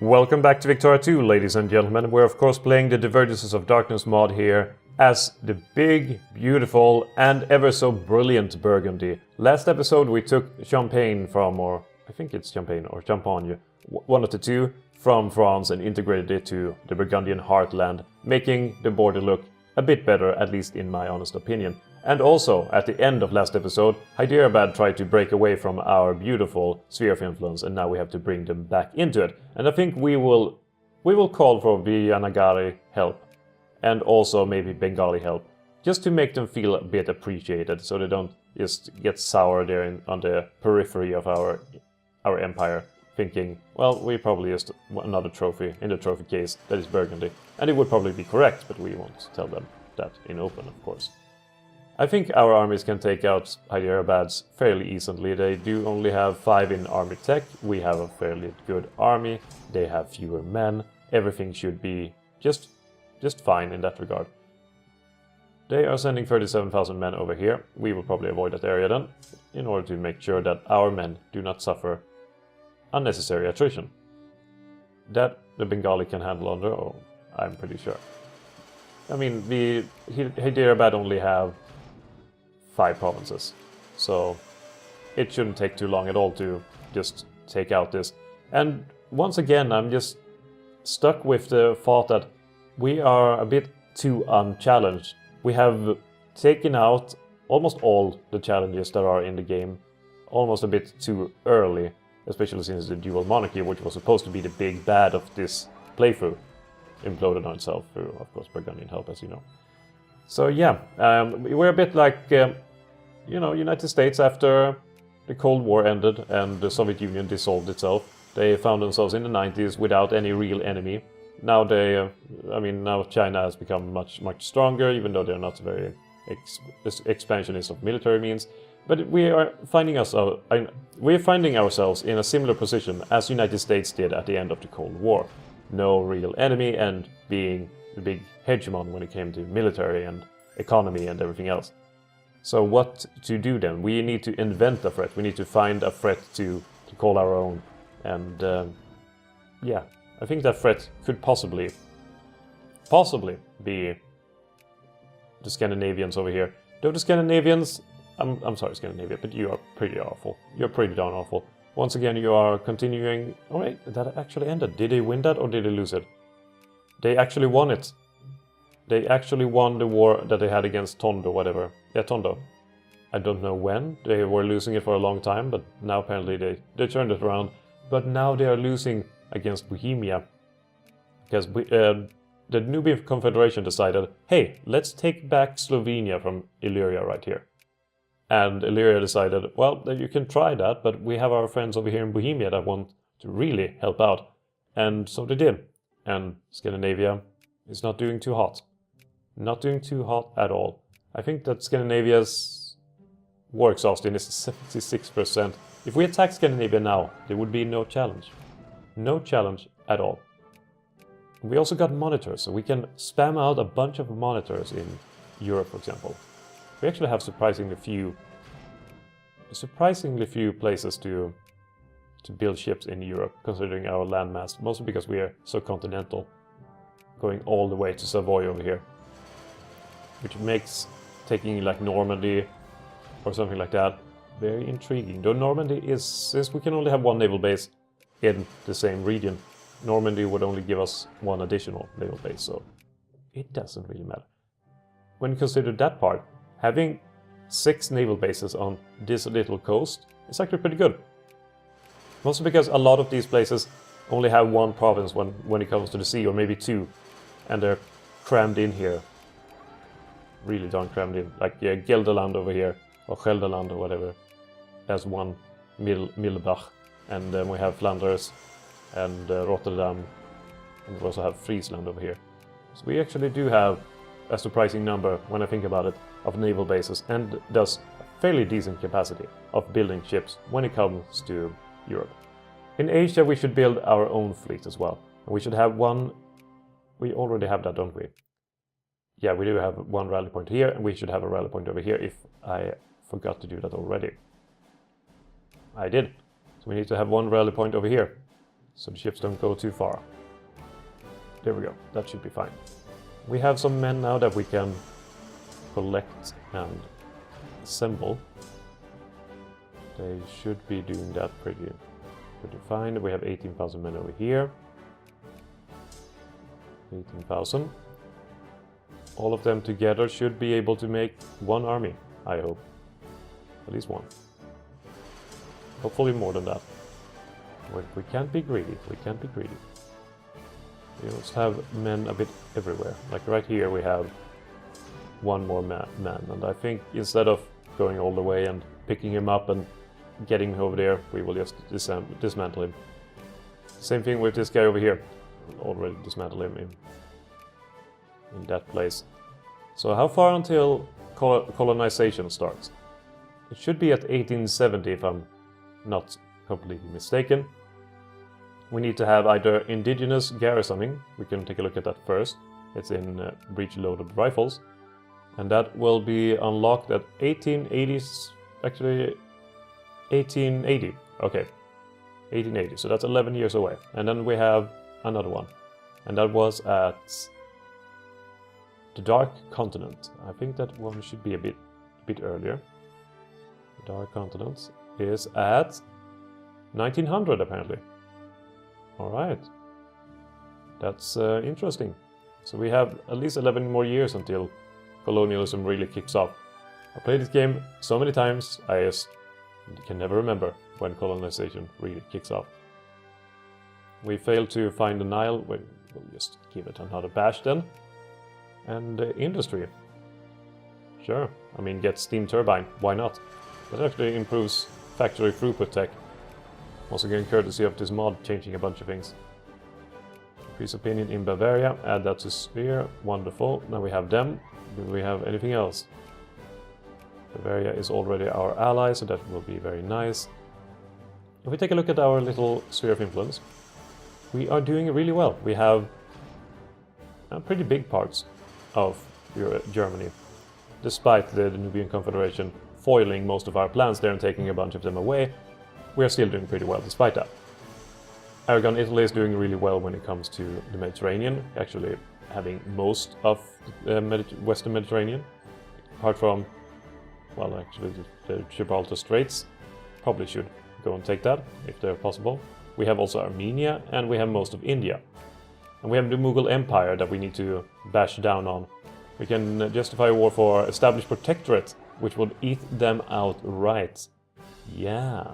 Welcome back to Victoria 2, ladies and gentlemen. We're of course playing the Divergences of Darkness mod here as the big, beautiful, and ever so brilliant Burgundy. Last episode we took Champagne from, or I think it's Champagne or Champagne, one of the two, from France and integrated it to the Burgundian heartland, making the border look a bit better, at least in my honest opinion. And also, at the end of last episode, Hyderabad tried to break away from our beautiful sphere of influence, and now we have to bring them back into it. And I think we will call for Vijayanagari help, and also maybe Bengali help, just to make them feel a bit appreciated, so they don't just get sour there on the periphery of our empire, thinking, well, we probably just another trophy in the trophy case that is Burgundy. And it would probably be correct, but we won't tell them that in open, of course. I think our armies can take out Hyderabad's fairly easily. They do only have 5 in army tech. We have a fairly good army. They have fewer men. Everything should be just fine in that regard. They are sending 37,000 men over here. We will probably avoid that area then, in order to make sure that our men do not suffer unnecessary attrition. That the Bengali can handle under, oh, I'm pretty sure. I mean, the Hyderabad only have 5 provinces, so it shouldn't take too long at all to just take out this. And once again, I'm just stuck with the thought that we are a bit too unchallenged. We have taken out almost all the challenges that are in the game almost a bit too early, especially since the Dual Monarchy, which was supposed to be the big bad of this playthrough, imploded on itself through, of course, Burgundian help, as you know. So yeah, we're a bit like, United States after the Cold War ended and the Soviet Union dissolved itself. They found themselves in the 90s without any real enemy. Now now China has become much stronger, even though they're not very expansionist of military means. But we are finding ourselves in a similar position as United States did at the end of the Cold War. No real enemy and being the big hegemon when it came to military and economy and everything else. So what to do then? We need to invent a threat. We need to find a threat to call our own. And yeah, I think that threat could possibly be the Scandinavians over here. Though the Scandinavians, I'm sorry Scandinavia, but you are pretty awful. You're pretty darn awful. Once again, you are continuing. Oh wait, that actually ended. Did they win that or did they lose it? They actually won it. They actually won the war that they had against Tondo, whatever. Yeah, Tondo. I don't know when. They were losing it for a long time, but now apparently they turned it around. But now they are losing against Bohemia. Because the Nubian Confederation decided, hey, let's take back Slovenia from Illyria right here. And Illyria decided, well, you can try that, but we have our friends over here in Bohemia that want to really help out. And so they did. And Scandinavia is not doing too hot. Not doing too hot at all. I think that Scandinavia's war exhaustion is 76%. If we attack Scandinavia now, there would be no challenge. No challenge at all. We also got monitors, so we can spam out a bunch of monitors in Europe, for example. We actually have surprisingly few places to build ships in Europe, considering our landmass, mostly because we are so continental, going all the way to Savoy over here, which makes taking like Normandy or something like that very intriguing. Though Normandy is, since we can only have 1 naval base in the same region, Normandy would only give us 1 additional naval base, so it doesn't really matter. When you consider that part, having 6 naval bases on this little coast is actually pretty good. Mostly because a lot of these places only have 1 province when it comes to the sea, or maybe 2, and they're crammed in here. Really darn crammed in. Like Gelderland over here, or Gelderland or whatever, has 1 Middelbach, and then we have Flanders and Rotterdam, and we also have Friesland over here. So we actually do have a surprising number, when I think about it, of naval bases, and thus a fairly decent capacity of building ships when it comes to Europe. In Asia we should build our own fleet as well. And we should have 1... We already have that, don't we? Yeah, we do have 1 rally point here, and we should have a rally point over here if I forgot to do that already. I did. So we need to have 1 rally point over here. so the ships don't go too far. There we go, that should be fine. We have some men now that we can collect and assemble. They should be doing that pretty fine. We have 18,000 men over here. 18,000. All of them together should be able to make one army, I hope. At least one. Hopefully more than that. We can't be greedy, we can't be greedy. We must have men a bit everywhere. Like right here we have one more man, and I think instead of going all the way and picking him up and getting over there, we will just dismantle him. Same thing with this guy over here. We'll already dismantle him in that place. So how far until colonization starts? It should be at 1870 if I'm not completely mistaken. We need to have either indigenous garrisoning, we can take a look at that first. It's in breech-loaded rifles. And that will be unlocked at 1880s, actually 1880, okay. 1880, so that's 11 years away. And then we have another one. And that was at the Dark Continent. I think that one should be a bit earlier. The Dark Continent is at 1900 apparently. Alright. That's interesting. So we have at least 11 more years until colonialism really kicks off. I played this game so many times, I just can never remember when colonization really kicks off. We failed to find the Nile, we'll just give it another bash then. And industry. Sure, I mean get steam turbine, why not? That actually improves factory throughput tech. Also getting courtesy of this mod changing a bunch of things. Increase opinion in Bavaria, add that to Sphere, wonderful. Now we have them. Do we have anything else? Bavaria is already our ally, so that will be very nice. If we take a look at our little sphere of influence, we are doing really well. We have pretty big parts of Germany, despite the Nubian Confederation foiling most of our plans there and taking a bunch of them away. We are still doing pretty well despite that. Aragon, Italy is doing really well when it comes to the Mediterranean, actually having most of the Western Mediterranean, apart from, well, actually the Gibraltar Straits. Probably should go and take that, if they're possible. We have also Armenia, and we have most of India. And we have the Mughal Empire that we need to bash down on. We can justify a war for established protectorate, which would eat them outright. Yeah.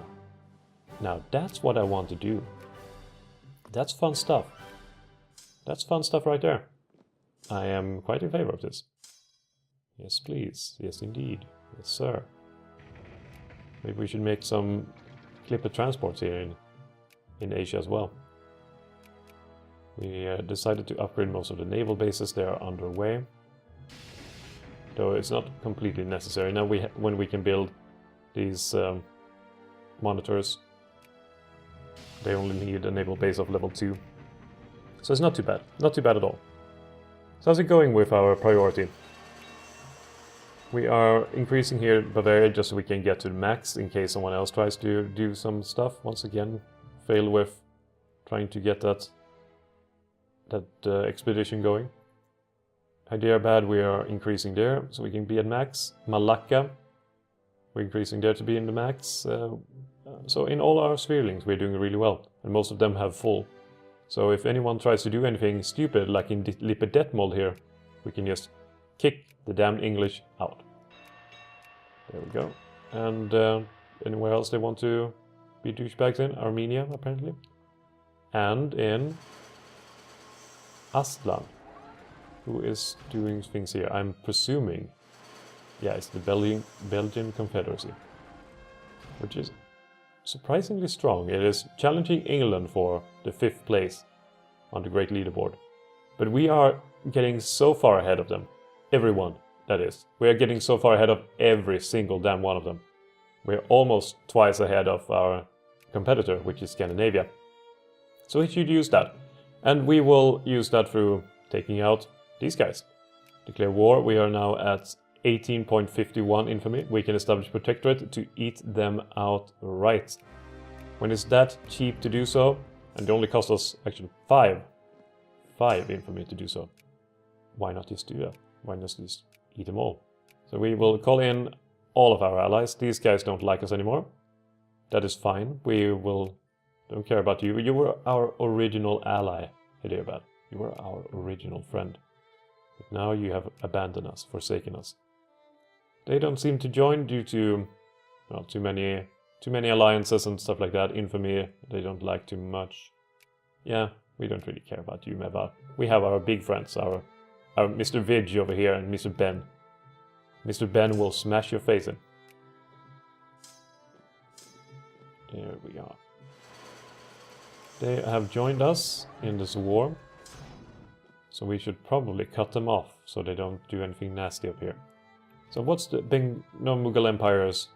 Now that's what I want to do. That's fun stuff. That's fun stuff right there. I am quite in favor of this. Yes, please. Yes, indeed. Yes, sir. Maybe we should make some clipper transports here in Asia as well. We decided to upgrade most of the naval bases. They are underway. Though it's not completely necessary. Now when we can build these monitors, they only need a naval base of level 2. So it's not too bad. Not too bad at all. So how's it going with our priority? We are increasing here Bavaria just so we can get to the max in case someone else tries to do some stuff. Once again, fail with trying to get that expedition going. Hyderabad we are increasing there so we can be at max. Malacca we're increasing there to be in the max. So in all our spherelings we're doing really well, and most of them have full. So if anyone tries to do anything stupid like in Lipedetmold here, we can just kick the damned English out. There we go. And anywhere else they want to be douchebags in? Armenia, apparently. And in Astlan. Who is doing things here? I'm presuming. Yeah, it's the Belgian Confederacy. Which is surprisingly strong. It is challenging England for the 5th place on the Great Leaderboard. But we are getting so far ahead of them. Everyone, that is. We are getting so far ahead of every single damn one of them. We're almost twice ahead of our competitor, which is Scandinavia. So we should use that. And we will use that through taking out these guys. Declare war. We are now at 18.51 infamy. We can establish protectorate to eat them outright. When it's that cheap to do so, And it only cost us, actually, 5 infamy to do so. Why not just do that? Why not just eat them all? So we will call in all of our allies. These guys don't like us anymore. That is fine. Don't care about you. You were our original ally, Hyderabad. You were our original friend. But now you have abandoned us, forsaken us. They don't seem to join due to, well, too many alliances and stuff like that. Infamy, they don't like too much. Yeah, we don't really care about you, Meva. We have our big friends, our Mr. Vidge over here and Mr. Ben. Mr. Ben will smash your face in. There we are. They have joined us in this war. So we should probably cut them off so they don't do anything nasty up here. So what's the Mughal Empire's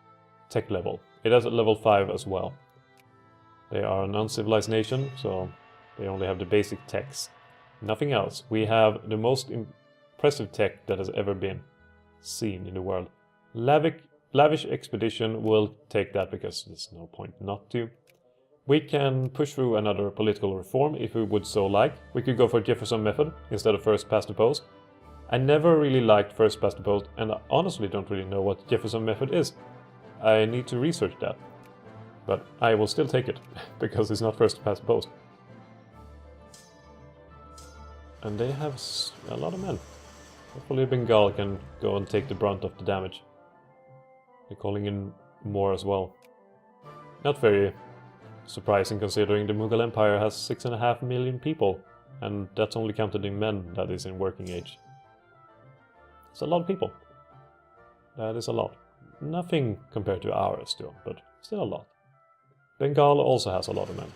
tech level? It has a level 5 as well. They are an uncivilized nation, so they only have the basic techs. Nothing else. We have the most impressive tech that has ever been seen in the world. Lavish expedition will take that because there's no point not to. We can push through another political reform if we would so like. We could go for Jefferson method instead of first past the post. I never really liked first past the post, and I honestly don't really know what Jefferson method is. I need to research that. But I will still take it, because it's not first past the post. And they have a lot of men. Hopefully Bengal can go and take the brunt of the damage. They're calling in more as well. Not very surprising considering the Mughal Empire has 6.5 million people, and that's only counted in men that is in working age. It's a lot of people. That is a lot. Nothing compared to ours still, but still a lot. Bengal also has a lot of men.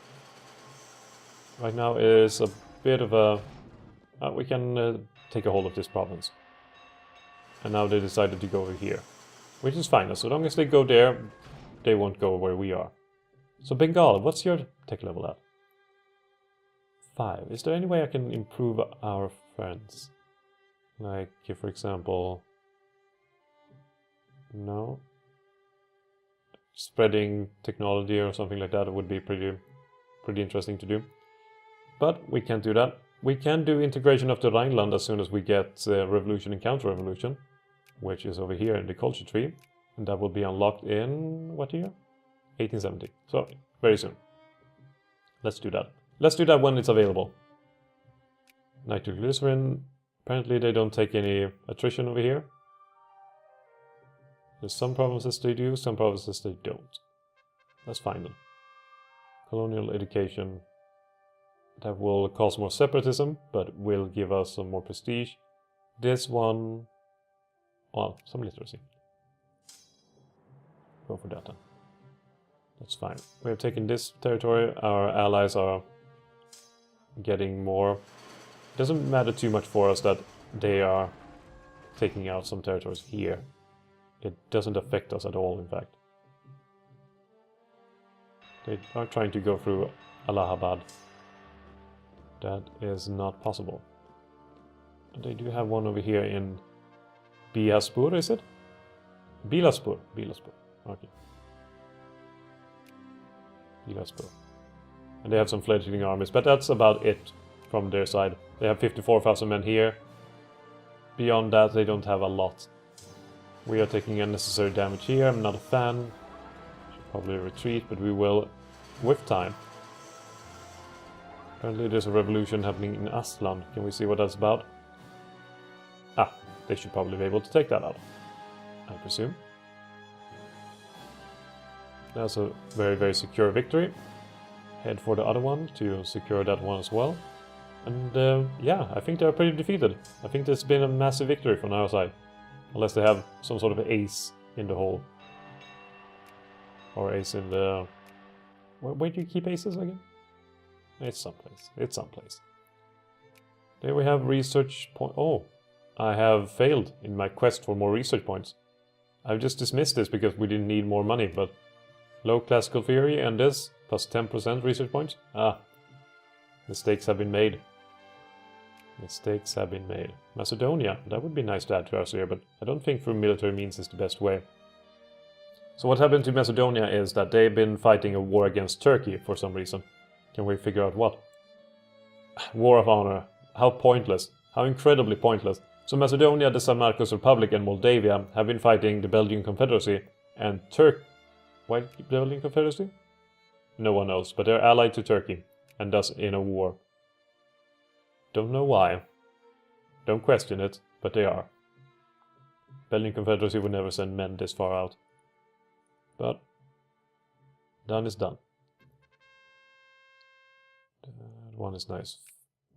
Right now is a bit of a... we can take a hold of this province. And now they decided to go over here. Which is fine, as long as they go there, they won't go where we are. So Bengal, what's your tech level at? 5. Is there any way I can improve our friends? Like, for example... No. Spreading technology or something like that would be pretty interesting to do. But we can't do that. We can do integration of the Rhineland as soon as we get revolution and counter-revolution, which is over here in the culture tree. And that will be unlocked in, what year? 1870. So, very soon. Let's do that. Let's do that when it's available. Nitroglycerin. Apparently they don't take any attrition over here. There's some provinces they do, some provinces they don't. That's fine then. Colonial education. That will cause more separatism, but will give us some more prestige. This one... Well, some literacy. Go for that then. That's fine. We have taken this territory. Our allies are getting more. It doesn't matter too much for us that they are taking out some territories here. It doesn't affect us at all, in fact. They are trying to go through Allahabad. That is not possible. They do have one over here in Bilaspur, is it? Bilaspur. Okay. Bilaspur. And they have some fledgling armies, but that's about it from their side. They have 54,000 men here. Beyond that, they don't have a lot. We are taking unnecessary damage here. I'm not a fan. Should probably retreat, but we will with time. Apparently there's a revolution happening in Aslan. Can we see what that's about? Ah, they should probably be able to take that out, I presume. That's a very, very secure victory. Head for the other one to secure that one as well. And yeah, I think they're pretty defeated. I think there's been a massive victory from our side. Unless they have some sort of ace in the hole. Or ace in the... Where do you keep aces again? It's someplace. It's someplace. There we have research point. Oh, I have failed in my quest for more research points. I've just dismissed this because we didn't need more money, but... Low classical theory and this, plus 10% research points? Ah. Mistakes have been made. Mistakes have been made. Macedonia, that would be nice to add to us here, but I don't think through military means is the best way. So what happened to Macedonia is that they've been fighting a war against Turkey for some reason. Can we figure out what? War of Honor. How pointless. How incredibly pointless. So Macedonia, the San Marcos Republic, and Moldavia have been fighting the Belgian Confederacy and Why the Belgian Confederacy? No one knows, but they're allied to Turkey, and thus in a war. Don't know why. Don't question it, but they are. Belgian Confederacy would never send men this far out. But done is done. That one is nice.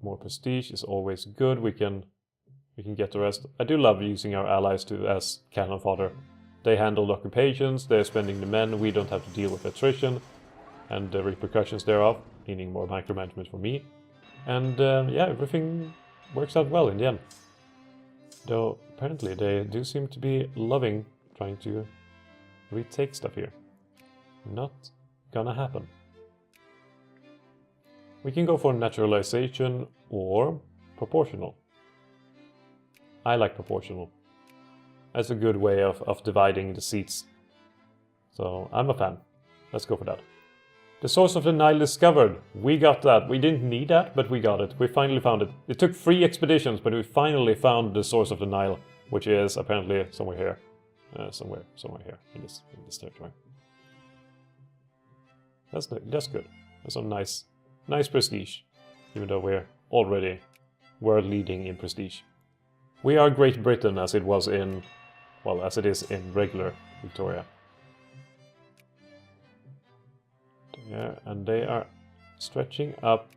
More prestige is always good. We can get the rest. I do love using our allies as cannon fodder. They handle occupations, they're spending the men, we don't have to deal with attrition and the repercussions thereof, meaning more micromanagement for me. And yeah, everything works out well in the end. Though apparently they do seem to be loving trying to retake stuff here. Not gonna happen. We can go for naturalization or proportional. I like proportional. That's a good way of dividing the seats. So I'm a fan. Let's go for that. The source of the Nile discovered. We got that. We didn't need that, but we got it. We finally found it. It took 3 expeditions, but we finally found the source of the Nile, which is apparently somewhere here. Somewhere here in this territory. That's good. That's some nice prestige, even though we're already world leading in prestige. We are Great Britain as it was in, well, as it is in regular Victoria. Yeah, and they are stretching up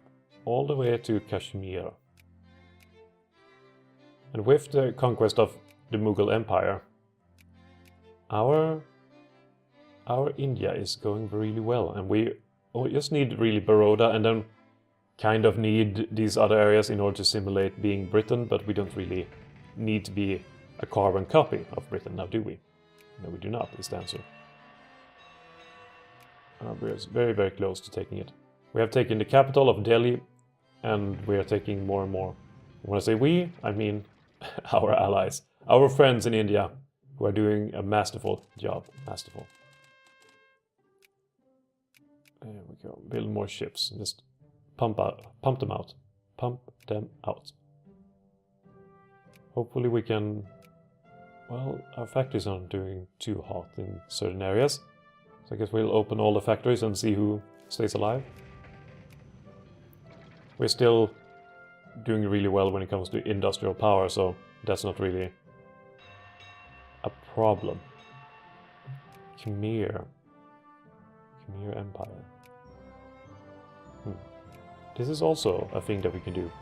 all the way to Kashmir. And with the conquest of the Mughal Empire, our India is going really well, and we just need really Baroda, and then kind of need these other areas in order to simulate being Britain, but we don't really need to be a carbon copy of Britain, now do we? No, we do not, is the answer. We're very, very close to taking it. We have taken the capital of Delhi, and we are taking more and more. When I say we, I mean our allies, our friends in India, who are doing a masterful job. Masterful. There we go. Build more ships. Just pump them out. Pump them out. Hopefully we can... Well, our factories aren't doing too hot in certain areas. So I guess we'll open all the factories and see who stays alive. We're still doing really well when it comes to industrial power, so that's not really a problem. Khmer Empire. This is also a thing that we can do.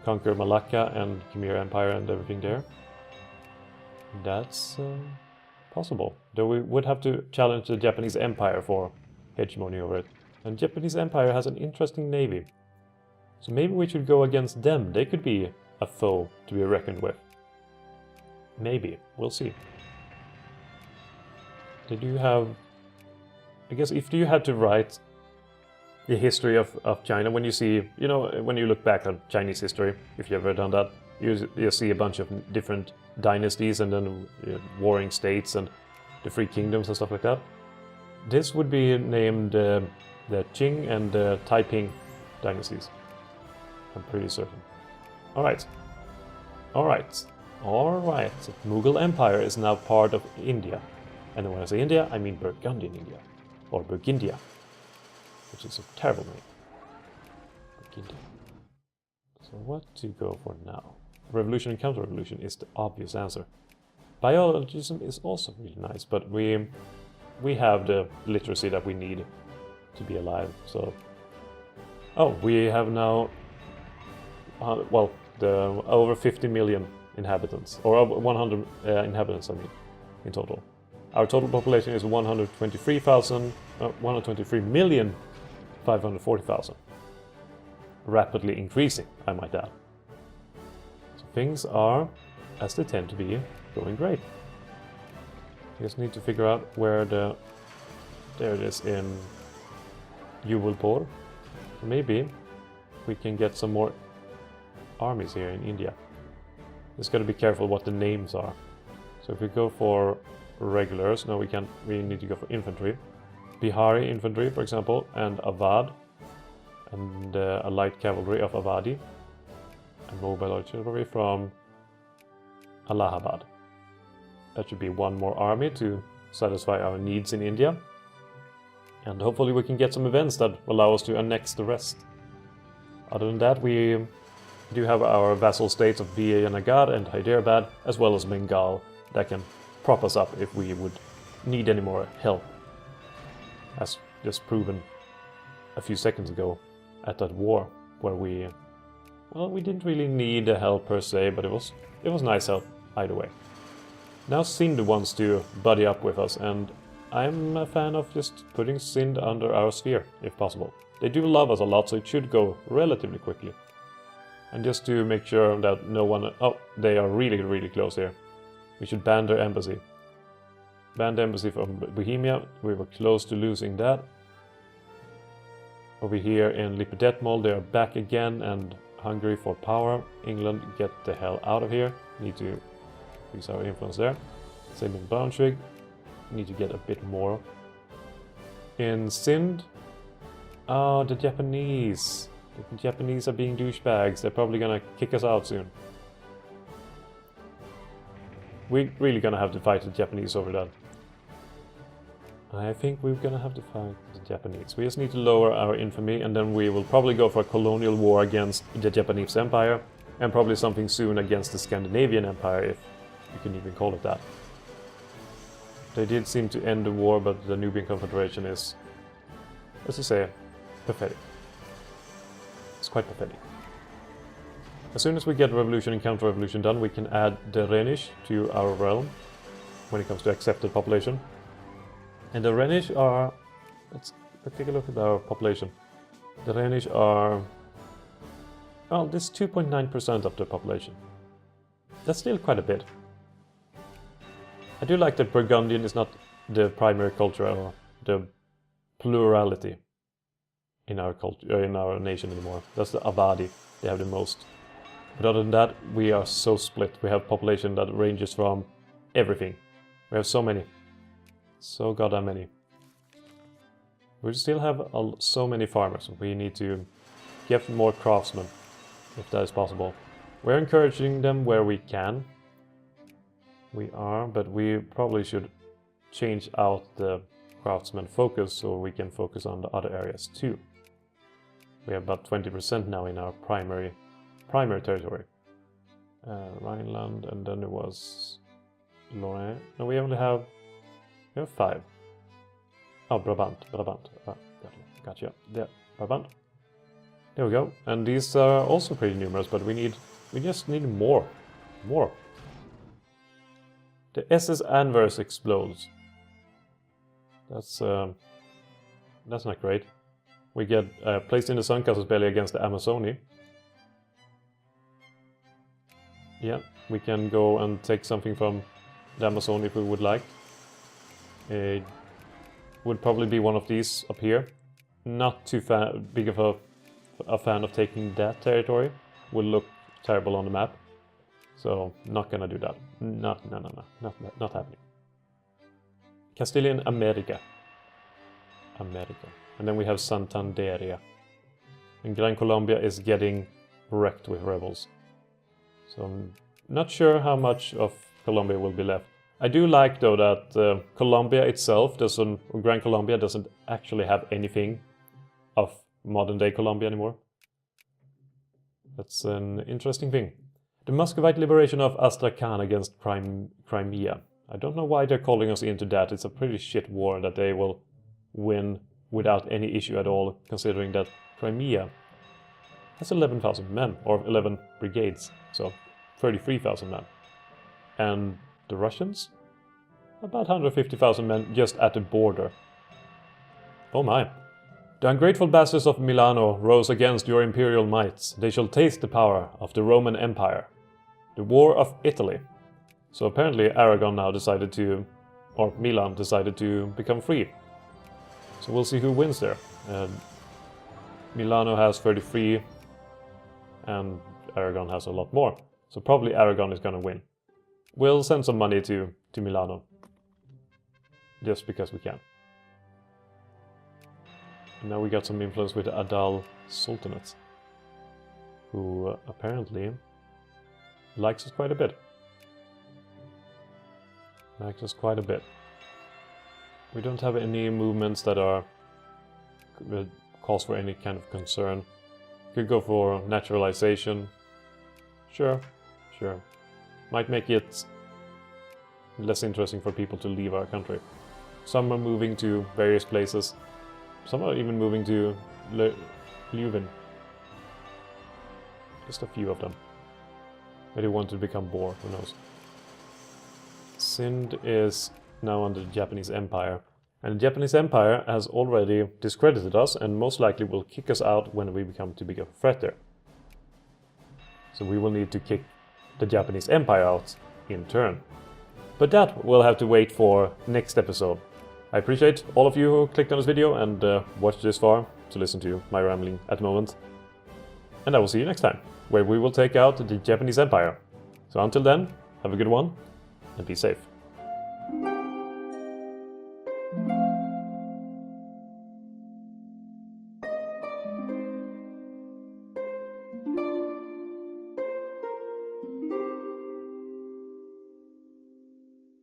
Conquer Malacca and Khmer Empire and everything there. That's possible. Though we would have to challenge the Japanese Empire for hegemony over it. And Japanese Empire has an interesting navy. So maybe we should go against them. They could be a foe to be reckoned with. Maybe. We'll see. They do have... I guess if you had to write the history of China, when you see, you know, when you look back at Chinese history, if you've ever done that, you see a bunch of different dynasties and then warring states and the three kingdoms and stuff like that. This would be named the Qing and the Taiping dynasties. I'm pretty certain. Alright. Mughal Empire is now part of India. And when I say India, I mean Burgundy in India. Or Burgundia. Which is a terrible name. Burgundy. So what to go for now? Revolution and counter-revolution is the obvious answer. Biologism is also really nice, but we have the literacy that we need to be alive, so... Oh, we have now... over 50 million inhabitants. Or over 100 inhabitants, I mean, in total. Our total population is 123,540,000. Rapidly increasing, I might add. So things are, as they tend to be, going great. We just need to figure out where the... There it is in Yuvalpur. Maybe we can get some more armies here in India. Just gotta be careful what the names are. So if we go for regulars, no, we need to go for infantry. Bihari infantry, for example, and Awadh. and a light cavalry of Avadi, and mobile artillery from Allahabad. That should be one more army to satisfy our needs in India. And hopefully we can get some events that allow us to annex the rest. Other than that, we do have our vassal states of Vijayanagar and Hyderabad, as well as Bengal, that can prop us up if we would need any more help. As just proven a few seconds ago at that war, where we didn't really need the help per se, but it was nice help either way. Now Sind wants to buddy up with us, and I'm a fan of just putting Sind under our sphere, if possible. They do love us a lot, so it should go relatively quickly. And just to make sure that no one... Oh, they are really, really close here. We should ban their embassy. Ban the embassy from Bohemia. We were close to losing that. Over here in Lipedetmol, they are back again and hungry for power. England, get the hell out of here. Need to increase our influence there. Same in Braunschweig. Need to get a bit more. In Sind, oh, the Japanese. The Japanese are being douchebags. They're probably gonna kick us out soon. We're really gonna have to fight the Japanese over that. I think we're gonna have to fight the Japanese. We just need to lower our infamy, and then we will probably go for a colonial war against the Japanese Empire, and probably something soon against the Scandinavian Empire, if you can even call it that. They did seem to end the war, but the Nubian Confederation is, let's just say, pathetic. It's quite pathetic. As soon as we get revolution and counter-revolution done, we can add the Rhenish to our realm when it comes to accepted population. And the Rhenish are... Let's take a look at our population. The Rhenish are... Well, this is 2.9% of the population. That's still quite a bit. I do like that Burgundian is not the primary culture or the plurality in our culture, in our nation anymore. That's the Avadi. They have the most. But other than that, we are so split. We have population that ranges from everything. We have so many. So goddamn many. We still have so many farmers. We need to get more craftsmen, if that is possible. We're encouraging them where we can. We are, but we probably should change out the craftsman focus so we can focus on the other areas too. We have about 20% now in our primary territory. Rhineland, and then it was Lorraine. No, we have 5. Oh, Brabant. Gotcha. There, Brabant. There we go. And these are also pretty numerous, but we just need more. The SS Anvers explodes. That's not great. We get placed in the Sun Castle's belly against the Amazoni. Yeah, we can go and take something from the Amazon if we would like. It would probably be one of these up here. Not too big of a fan of taking that territory. Would look terrible on the map. So, not gonna do that. Not happening. Castilian America. And then we have Santanderia. And Gran Colombia is getting wrecked with rebels. So I'm not sure how much of Colombia will be left. I do like though that Colombia itself, Gran Colombia doesn't actually have anything of modern day Colombia anymore. That's an interesting thing. The Muscovite liberation of Astrakhan against Crimea. I don't know why they're calling us into that. It's a pretty shit war that they will win without any issue at all, considering that Crimea has 11,000 men, or 11 brigades, so 33,000 men. And the Russians? About 150,000 men just at the border. Oh my. The ungrateful bastards of Milano rose against your imperial mights. They shall taste the power of the Roman Empire. The War of Italy. So apparently Aragon now decided to, or Milan decided to become free. So we'll see who wins there. Milano has 33 and Aragon has a lot more. So probably Aragon is gonna win. We'll send some money to Milano. Just because we can. Now we got some influence with the Adal Sultanate, who apparently likes us quite a bit. Likes us quite a bit. We don't have any movements that are cause for any kind of concern. Could go for naturalization. Sure, sure. Might make it less interesting for people to leave our country. Some are moving to various places. Some are even moving to Leuven. Just a few of them. Maybe want to become Boer, who knows. Sind is now under the Japanese Empire. And the Japanese Empire has already discredited us and most likely will kick us out when we become too big of a threat there. So we will need to kick the Japanese Empire out in turn. But that we'll have to wait for next episode. I appreciate all of you who clicked on this video and watched this far to listen to my rambling at the moment. And I will see you next time, where we will take out the Japanese Empire. So until then, have a good one and be safe.